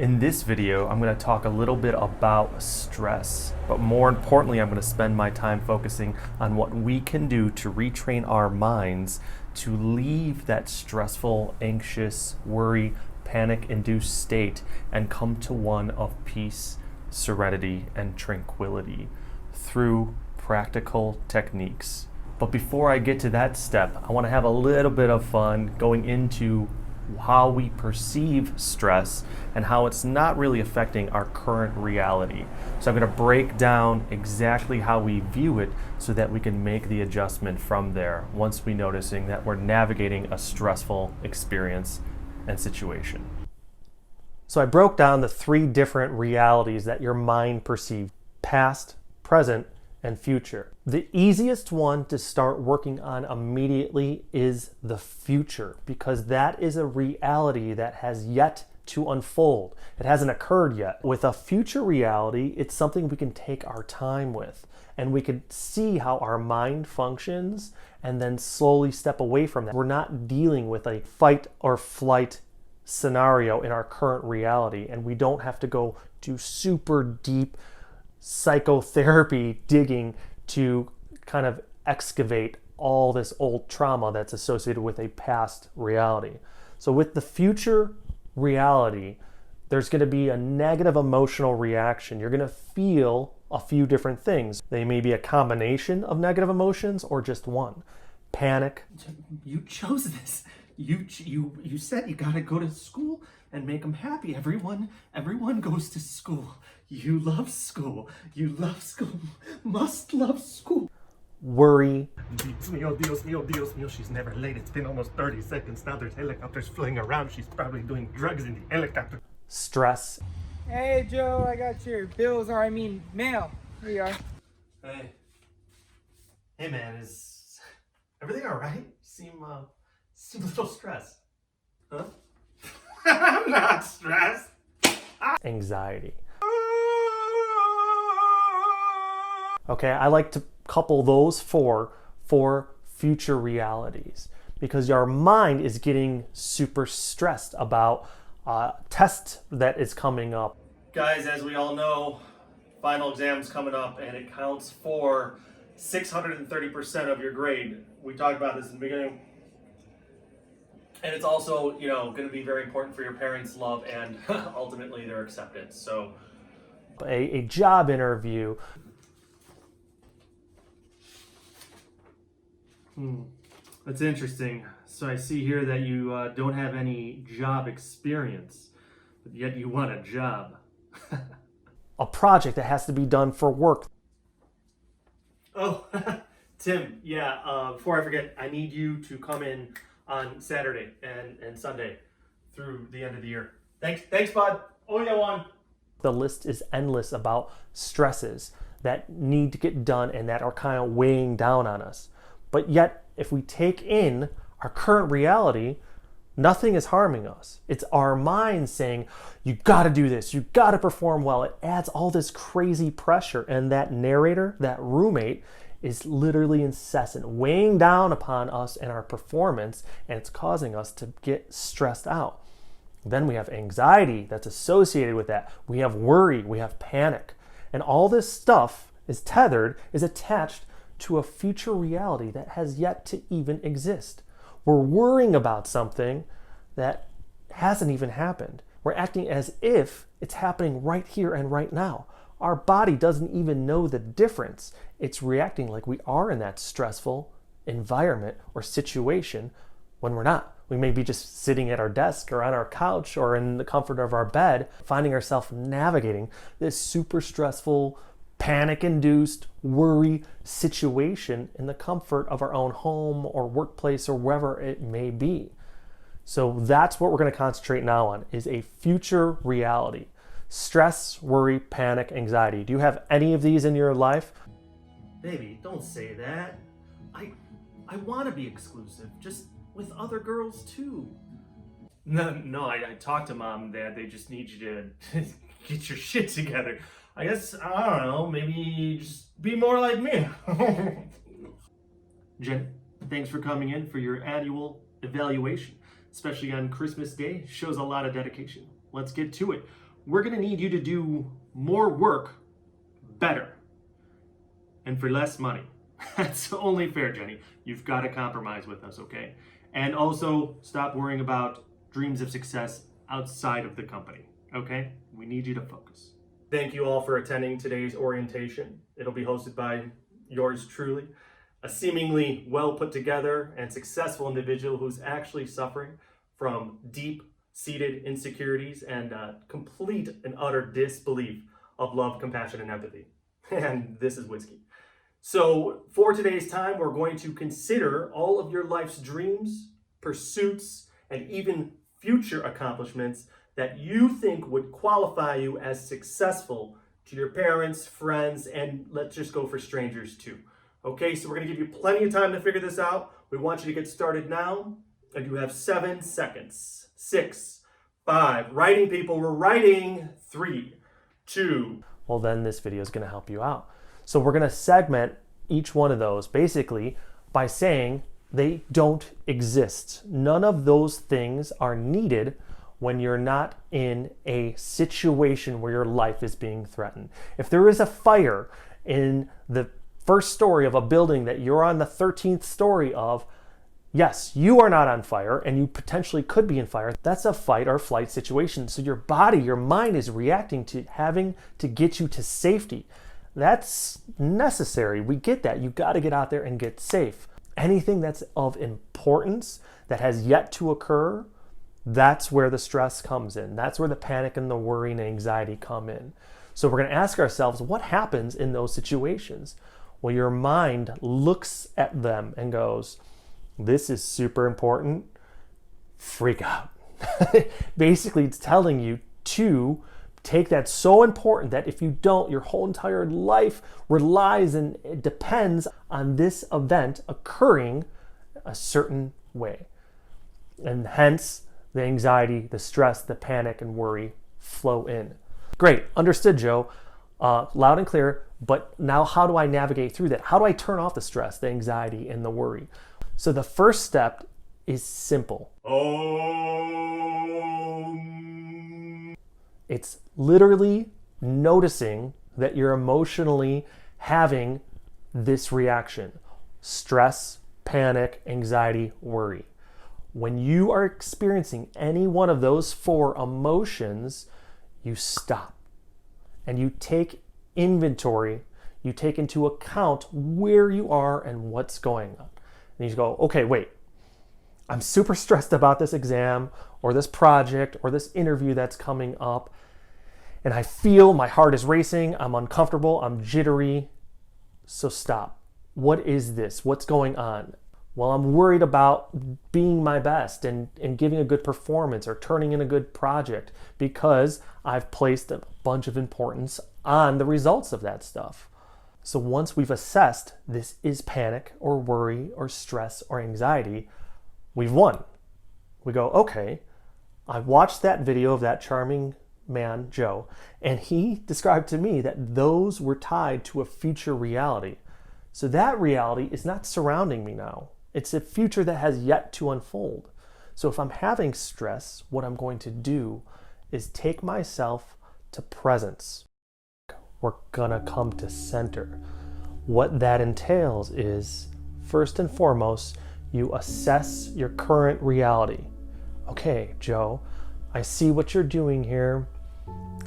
In this video, I'm going to talk a little bit about stress, but more importantly, I'm going to spend my time focusing on what we can do to retrain our minds to leave that stressful, anxious, worry, panic-induced state and come to one of peace, serenity, and tranquility through practical techniques. But before I get to that step, I want to have a little bit of fun going into how we perceive stress and how it's not really affecting our current reality. So I'm going to break down exactly how we view it so that we can make the adjustment from there once we're noticing that we're navigating a stressful experience and situation. So I broke down the three different realities that your mind perceives: past, present, and future. The easiest one to start working on immediately is the future, because that is a reality that has yet to unfold. It hasn't occurred yet. With a future reality, it's something we can take our time with, and we can see how our mind functions and then slowly step away from that. We're not dealing with a fight or flight scenario in our current reality, and we don't have to go to super deep psychotherapy digging to kind of excavate all this old trauma that's associated with a past reality. So with the future reality, there's going to be a negative emotional reaction. You're going to feel a few different things. They may be a combination of negative emotions or just one. Panic. You chose this. You said you gotta go to school and make them happy. Everyone goes to school. You love school. You love school. Must love school. Worry. Dios mío, Dios mío, Dios mío. She's never late. It's been almost 30 seconds. Now there's helicopters flying around. She's probably doing drugs in the helicopter. Stress. Hey Joe, I got your mail. Here you are. Hey man, is everything all right? Seem a little stressed. Huh? I'm not stressed. Anxiety. Okay, I like to couple those four for future realities, because your mind is getting super stressed about a test that is coming up. Guys, as we all know, final exam's coming up and it counts for 630% of your grade. We talked about this in the beginning. And it's also, going to be very important for your parents' love and ultimately their acceptance. So, a job interview. That's interesting. So I see here that you don't have any job experience, but yet you want a job. A project that has to be done for work. Oh, Tim, before I forget, I need you to come in on Saturday and Sunday through the end of the year. Thanks, bud. Only one. The list is endless about stresses that need to get done and that are kind of weighing down on us. But yet, if we take in our current reality, nothing is harming us. It's our mind saying, you got to do this, you got to perform well. It adds all this crazy pressure, and that narrator, that roommate, is literally incessant, weighing down upon us and our performance, and it's causing us to get stressed out. Then we have anxiety that's associated with that. We have worry, we have panic. And all this stuff is attached to a future reality that has yet to even exist. We're worrying about something that hasn't even happened. We're acting as if it's happening right here and right now. Our body doesn't even know the difference. It's reacting like we are in that stressful environment or situation when we're not. We may be just sitting at our desk or on our couch or in the comfort of our bed, finding ourselves navigating this super stressful, panic-induced worry situation in the comfort of our own home or workplace or wherever it may be. So that's what we're going to concentrate now on, is a future reality. Stress, worry, panic, anxiety. Do you have any of these in your life? Baby, don't say that. I want to be exclusive, just with other girls too. No, I talked to Mom and Dad. They just need you to get your shit together. I guess, I don't know, maybe just be more like me. Jen, thanks for coming in for your annual evaluation, especially on Christmas Day. Shows a lot of dedication. Let's get to it. we're going to need you to do more work better and for less money. That's only fair, Jenny. You've got to compromise with us, okay? And also stop worrying about dreams of success outside of the company, okay? We need you to focus. Thank you all for attending today's orientation. It'll be hosted by yours truly, a seemingly well put together and successful individual who's actually suffering from deep-seated insecurities and complete and utter disbelief of love, compassion, and empathy. And this is whiskey. So for today's time, we're going to consider all of your life's dreams, pursuits, and even future accomplishments that you think would qualify you as successful to your parents, friends, and let's just go for strangers too. Okay, so we're going to give you plenty of time to figure this out. We want you to get started now, and you have 7 seconds. 6, 5, writing people, we're writing. 3, 2. Well, then this video is going to help you out. So we're going to segment each one of those basically by saying they don't exist. None of those things are needed when you're not in a situation where your life is being threatened. If there is a fire in the first story of a building that you're on the 13th story of, yes, you are not on fire and you potentially could be in fire. That's a fight or flight situation. So your body, your mind is reacting to having to get you to safety. That's necessary. We get that. You got to get out there and get safe. Anything that's of importance that has yet to occur, that's where the stress comes in. That's where the panic and the worry and anxiety come in. So we're going to ask ourselves, what happens in those situations? Well, your mind looks at them and goes, this is super important, freak out. Basically, it's telling you to take that so important that if you don't, your whole entire life relies and it depends on this event occurring a certain way. And hence, the anxiety, the stress, the panic, and worry flow in. Great, understood, Joe. Loud and clear, but now how do I navigate through that? How do I turn off the stress, the anxiety, and the worry? So the first step is simple. It's literally noticing that you're emotionally having this reaction. Stress, panic, anxiety, worry. When you are experiencing any one of those 4 emotions, you stop and you take inventory. You take into account where you are and what's going on. And you go, okay, wait, I'm super stressed about this exam or this project or this interview that's coming up. And I feel my heart is racing. I'm uncomfortable. I'm jittery. So stop. What is this? What's going on? Well, I'm worried about being my best and giving a good performance or turning in a good project because I've placed a bunch of importance on the results of that stuff. So once we've assessed this is panic or worry or stress or anxiety, we've won. We go, okay, I watched that video of that charming man, Joe, and he described to me that those were tied to a future reality. So that reality is not surrounding me now. It's a future that has yet to unfold. So if I'm having stress, what I'm going to do is take myself to presence. We're gonna come to center. What that entails is, first and foremost, you assess your current reality. Okay, Joe, I see what you're doing here.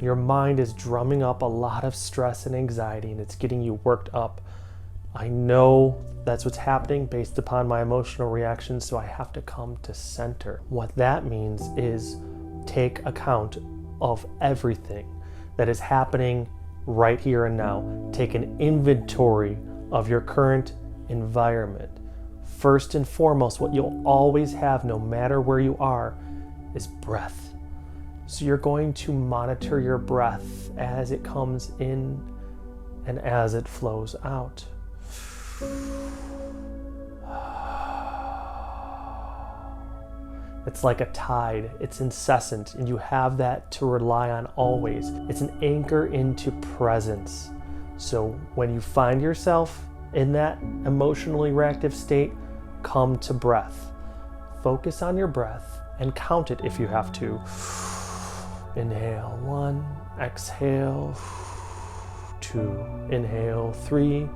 Your mind is drumming up a lot of stress and anxiety, and it's getting you worked up. I know that's what's happening based upon my emotional reactions, so I have to come to center. What that means is take account of everything that is happening right here and now. Take an inventory of your current environment. First and foremost, what you'll always have no matter where you are is breath. So you're going to monitor your breath as it comes in and as it flows out. It's like a tide. It's incessant, and you have that to rely on always. It's an anchor into presence. So when you find yourself in that emotionally reactive state, come to breath. Focus on your breath and count it if you have to. Inhale, 1, Exhale. 2. Inhale. 3.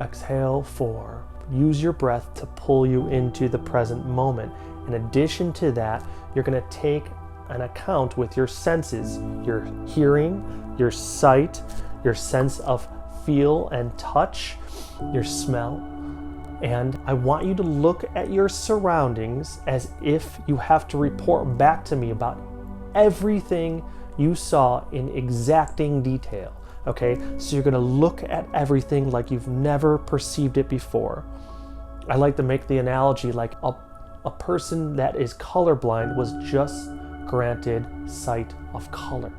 Exhale. 4. Use your breath to pull you into the present moment. In addition to that, you're going to take an account with your senses, your hearing, your sight, your sense of feel and touch, your smell. And I want you to look at your surroundings as if you have to report back to me about everything you saw in exacting detail. Okay, so you're going to look at everything like you've never perceived it before. I like to make the analogy like a person that is colorblind was just granted sight of color.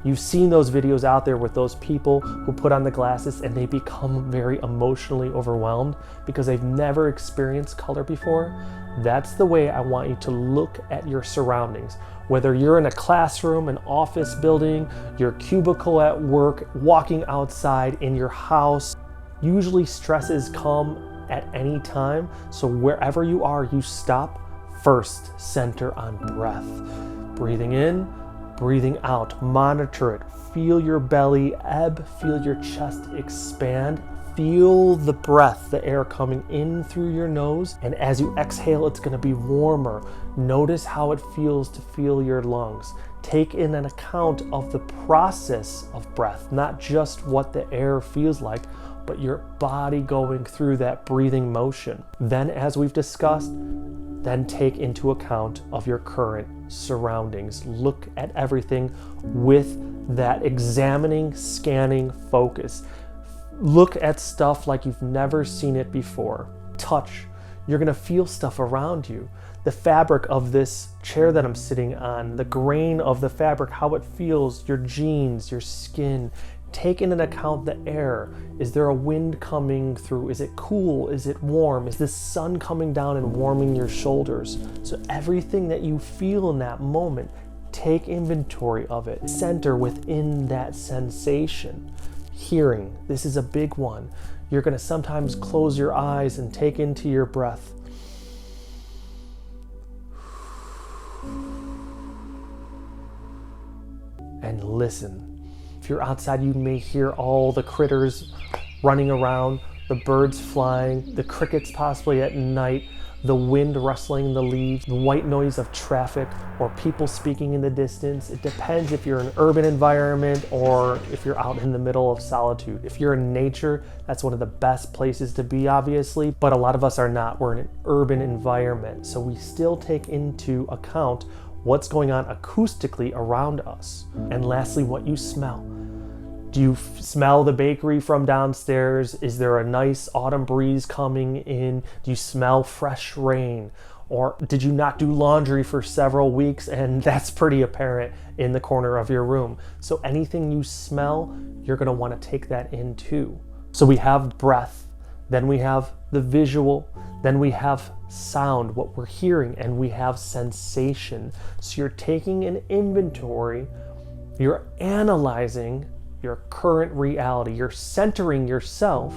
You've seen those videos out there with those people who put on the glasses and they become very emotionally overwhelmed because they've never experienced color before. That's the way I want you to look at your surroundings. Whether you're in a classroom, an office building, your cubicle at work, walking outside, in your house, usually stresses come at any time. So wherever you are, you stop. First, center on breath. Breathing in, breathing out. Monitor it. Feel your belly ebb. Feel your chest expand. Feel the breath, the air coming in through your nose. And as you exhale, it's going to be warmer. Notice how it feels to feel your lungs. Take in an account of the process of breath, not just what the air feels like, but your body going through that breathing motion. Then, as we've discussed, then take into account of your current surroundings. Look at everything with that examining, scanning focus. Look at stuff like you've never seen it before. Touch. You're gonna feel stuff around you. The fabric of this chair that I'm sitting on, the grain of the fabric, how it feels, your jeans, your skin. Take into account the air. Is there a wind coming through? Is it cool? Is it warm? Is the sun coming down and warming your shoulders? So everything that you feel in that moment, take inventory of it. Center within that sensation. Hearing, this is a big one. You're going to sometimes close your eyes and take into your breath. And listen. If you're outside, you may hear all the critters running around, the birds flying, the crickets possibly at night, the wind rustling the leaves, the white noise of traffic, or people speaking in the distance. It depends if you're in an urban environment or if you're out in the middle of solitude. If you're in nature, that's one of the best places to be, obviously, but a lot of us are not. We're in an urban environment, so we still take into account what's going on acoustically around us. And lastly, what you smell. Do you smell the bakery from downstairs? Is there a nice autumn breeze coming in? Do you smell fresh rain? Or did you not do laundry for several weeks and that's pretty apparent in the corner of your room? So anything you smell, you're gonna wanna take that in too. So we have breath, then we have the visual, then we have sound, what we're hearing, and we have sensation. So you're taking an inventory, you're analyzing your current reality, you're centering yourself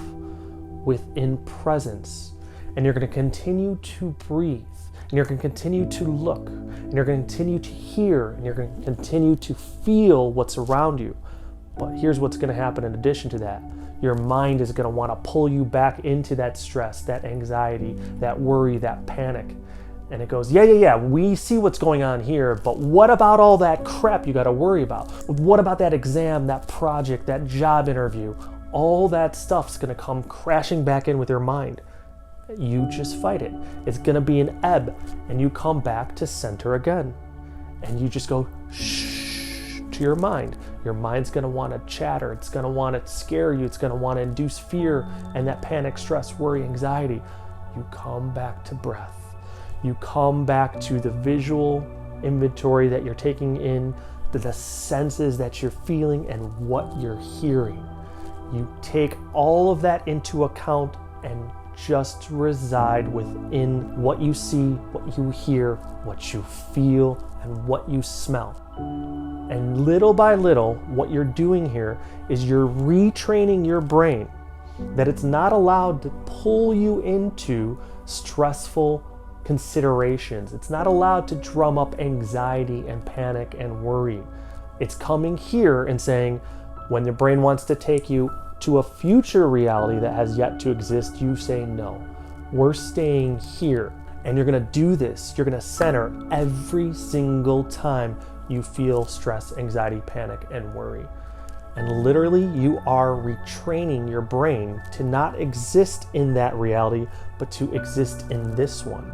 within presence, and you're going to continue to breathe, and you're going to continue to look, and you're going to continue to hear, and you're going to continue to feel what's around you. But here's what's going to happen in addition to that. Your mind is going to want to pull you back into that stress, that anxiety, that worry, that panic. And it goes, yeah, we see what's going on here, but what about all that crap you got to worry about? What about that exam, that project, that job interview? All that stuff's going to come crashing back in with your mind. You just fight it. It's going to be an ebb, and you come back to center again. And you just go, shh, to your mind. Your mind's going to want to chatter. It's going to want to scare you. It's going to want to induce fear and that panic, stress, worry, anxiety. You come back to breath. You come back to the visual inventory that you're taking in, to the senses that you're feeling and what you're hearing. You take all of that into account and just reside within what you see, what you hear, what you feel, and what you smell. And little by little, what you're doing here is you're retraining your brain that it's not allowed to pull you into stressful considerations. It's not allowed to drum up anxiety and panic and worry. It's coming here and saying, when your brain wants to take you to a future reality that has yet to exist, you say no. We're staying here. And you're gonna do this. You're gonna center every single time you feel stress, anxiety, panic, and worry. And literally, you are retraining your brain to not exist in that reality, but to exist in this one.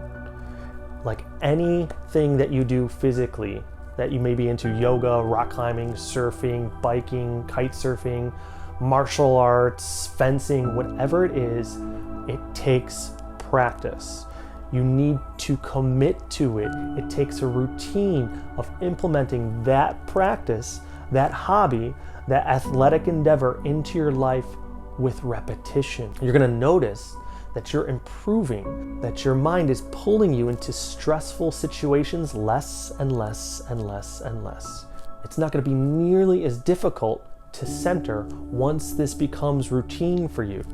Like anything that you do physically, that you may be into yoga, rock climbing, surfing, biking, kite surfing, martial arts, fencing, whatever it is, it takes practice. You need to commit to it. It takes a routine of implementing that practice, that hobby, that athletic endeavor into your life with repetition. You're gonna notice that you're improving, that your mind is pulling you into stressful situations less and less and less and less. It's not gonna be nearly as difficult to center once this becomes routine for you.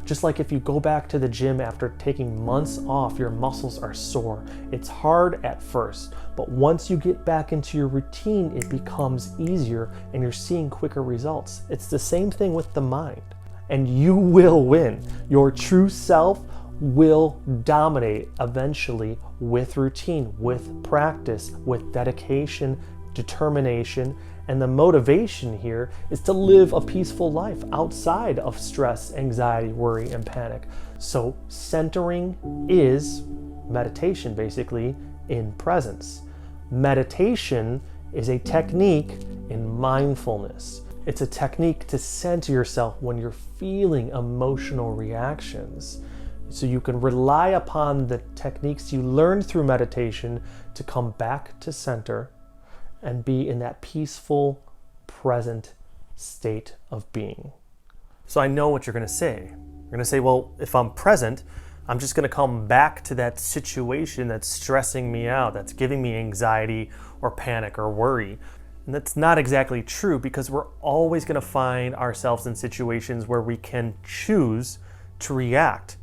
Just like if you go back to the gym after taking months off, your muscles are sore. It's hard at first, but once you get back into your routine, it becomes easier and you're seeing quicker results. It's the same thing with the mind. And you will win. Your true self will dominate eventually with routine, with practice, with dedication, determination, and the motivation here is to live a peaceful life outside of stress, anxiety, worry, and panic. So centering is meditation, basically, in presence. Meditation is a technique in mindfulness. It's a technique to center yourself when you're feeling emotional reactions. So you can rely upon the techniques you learned through meditation to come back to center and be in that peaceful, present state of being. So I know what you're gonna say. You're gonna say, well, if I'm present, I'm just gonna come back to that situation that's stressing me out, that's giving me anxiety or panic or worry. And that's not exactly true, because we're always gonna find ourselves in situations where we can choose to react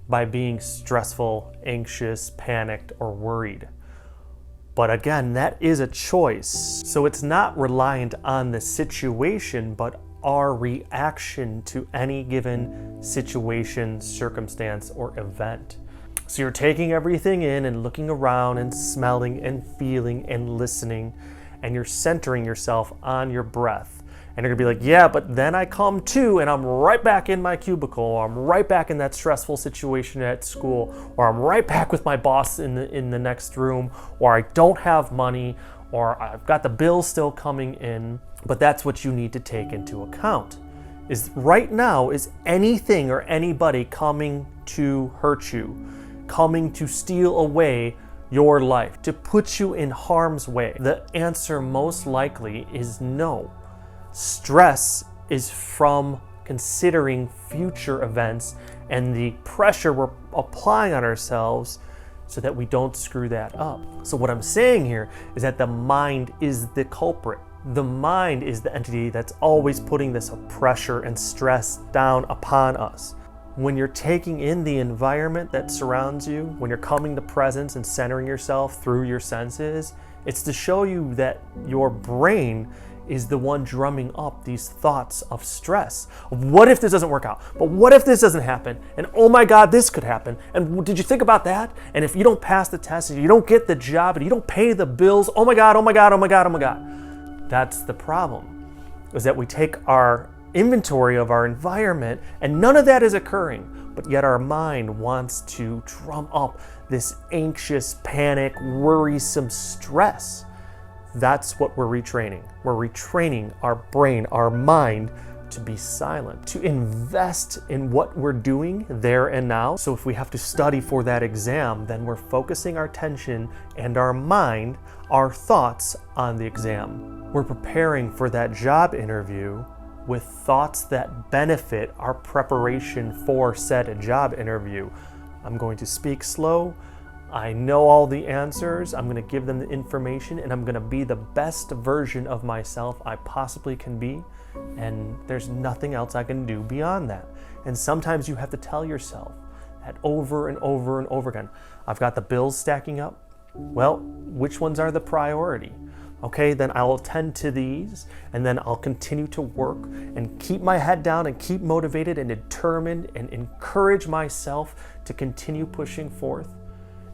by being stressful, anxious, panicked, or worried. But again, that is a choice. So it's not reliant on the situation, but our reaction to any given situation, circumstance, or event. So you're taking everything in and looking around and smelling and feeling and listening, and you're centering yourself on your breath. And you're gonna be like, yeah, but then I come to and I'm right back in my cubicle, or I'm right back in that stressful situation at school, or I'm right back with my boss in the next room, or I don't have money, or I've got the bills still coming in. But that's what you need to take into account. Is right now, is anything or anybody coming to hurt you, coming to steal away your life, to put you in harm's way? The answer most likely is no. Stress is from considering future events and the pressure we're applying on ourselves so that we don't screw that up. So what I'm saying here is that the mind is the culprit. The mind is the entity that's always putting this pressure and stress down upon us. When you're taking in the environment that surrounds you, when you're coming to presence and centering yourself through your senses, it's to show you that your brain is the one drumming up these thoughts of stress. What if this doesn't work out? But what if this doesn't happen? And oh my God, this could happen. And did you think about that? And if you don't pass the test and you don't get the job and you don't pay the bills, oh my God, oh my God, oh my God, oh my God. That's the problem, is that we take our inventory of our environment and none of that is occurring, but yet our mind wants to drum up this anxious, panic, worrisome stress. That's what we're retraining. We're retraining our brain, our mind, to be silent, to invest in what we're doing there and now. So if we have to study for that exam, then we're focusing our attention and our mind, our thoughts on the exam. We're preparing for that job interview with thoughts that benefit our preparation for said job interview. I'm going to speak slow. I know all the answers. I'm going to give them the information, and I'm going to be the best version of myself I possibly can be. And there's nothing else I can do beyond that. And sometimes you have to tell yourself that over and over and over again. I've got the bills stacking up. Well, which ones are the priority? Okay, then I'll attend to these, and then I'll continue to work and keep my head down and keep motivated and determined and encourage myself to continue pushing forth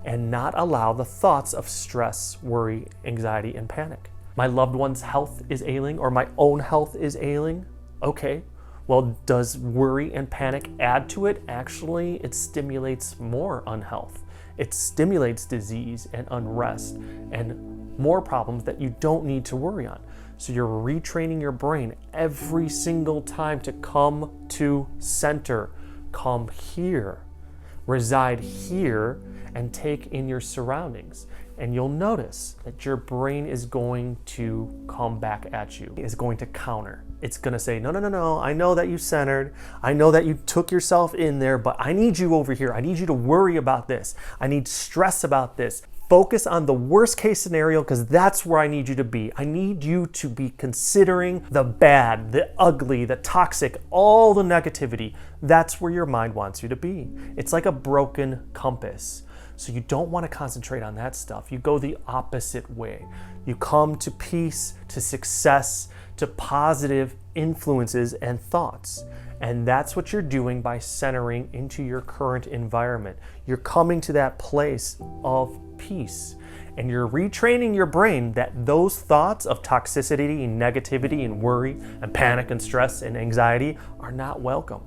and not allow the thoughts of stress, worry, anxiety, and panic. My loved one's health is ailing, or my own health is ailing. Okay, well, does worry and panic add to it? Actually, it stimulates more unhealth. It stimulates disease and unrest and more problems that you don't need to worry on. So you're retraining your brain every single time to come to center, come here, reside here, and take in your surroundings. And you'll notice that your brain is going to come back at you, is going to counter. It's gonna say, no, I know that you centered. I know that you took yourself in there, but I need you over here. I need you to worry about this. I need stress about this. Focus on the worst case scenario, because that's where I need you to be. I need you to be considering the bad, the ugly, the toxic, all the negativity. That's where your mind wants you to be. It's like a broken compass. So you don't want to concentrate on that stuff. You go the opposite way. You come to peace, to success, to positive influences and thoughts. And that's what you're doing by centering into your current environment. You're coming to that place of peace. And you're retraining your brain that those thoughts of toxicity and negativity and worry and panic and stress and anxiety are not welcome.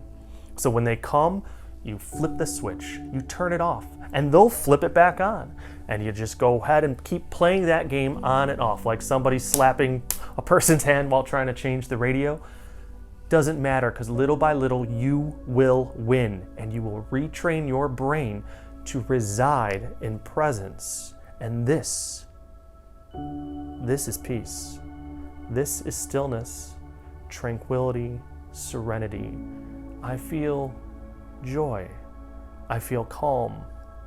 So when they come, you flip the switch, you turn it off, and they'll flip it back on. And you just go ahead and keep playing that game on and off, like somebody slapping a person's hand while trying to change the radio. Doesn't matter, because little by little you will win, and you will retrain your brain to reside in presence. And this is peace. This is stillness, tranquility, serenity. I feel joy. I feel calm,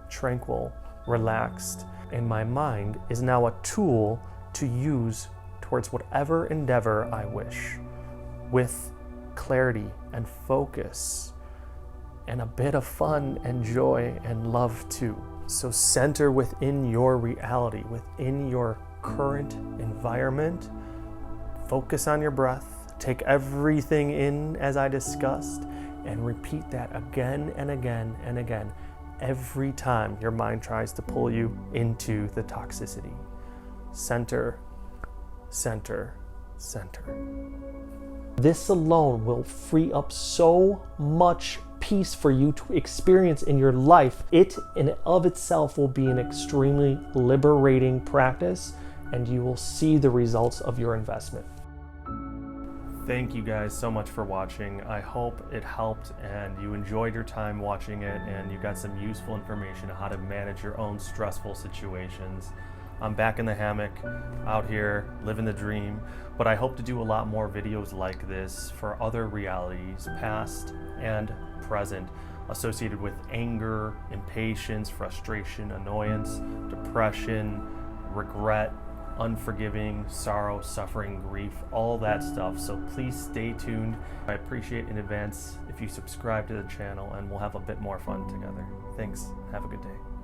tranquil, relaxed, and my mind is now a tool to use towards whatever endeavor I wish, with clarity and focus and a bit of fun and joy and love too. So center within your reality, within your current environment. Focus on your breath. Take everything in as I discussed, and repeat that again and again and again every time your mind tries to pull you into the toxicity. Center, center, center. This alone will free up so much peace for you to experience in your life. It in of itself will be an extremely liberating practice, and you will see the results of your investment. Thank you guys so much for watching. I hope it helped and you enjoyed your time watching it, and you got some useful information on how to manage your own stressful situations. I'm back in the hammock, out here, living the dream, but I hope to do a lot more videos like this for other realities, past and present, associated with anger, impatience, frustration, annoyance, depression, regret, unforgiving, sorrow, suffering, grief, all that stuff. So please stay tuned. I appreciate in advance if you subscribe to the channel, and we'll have a bit more fun together. Thanks. Have a good day.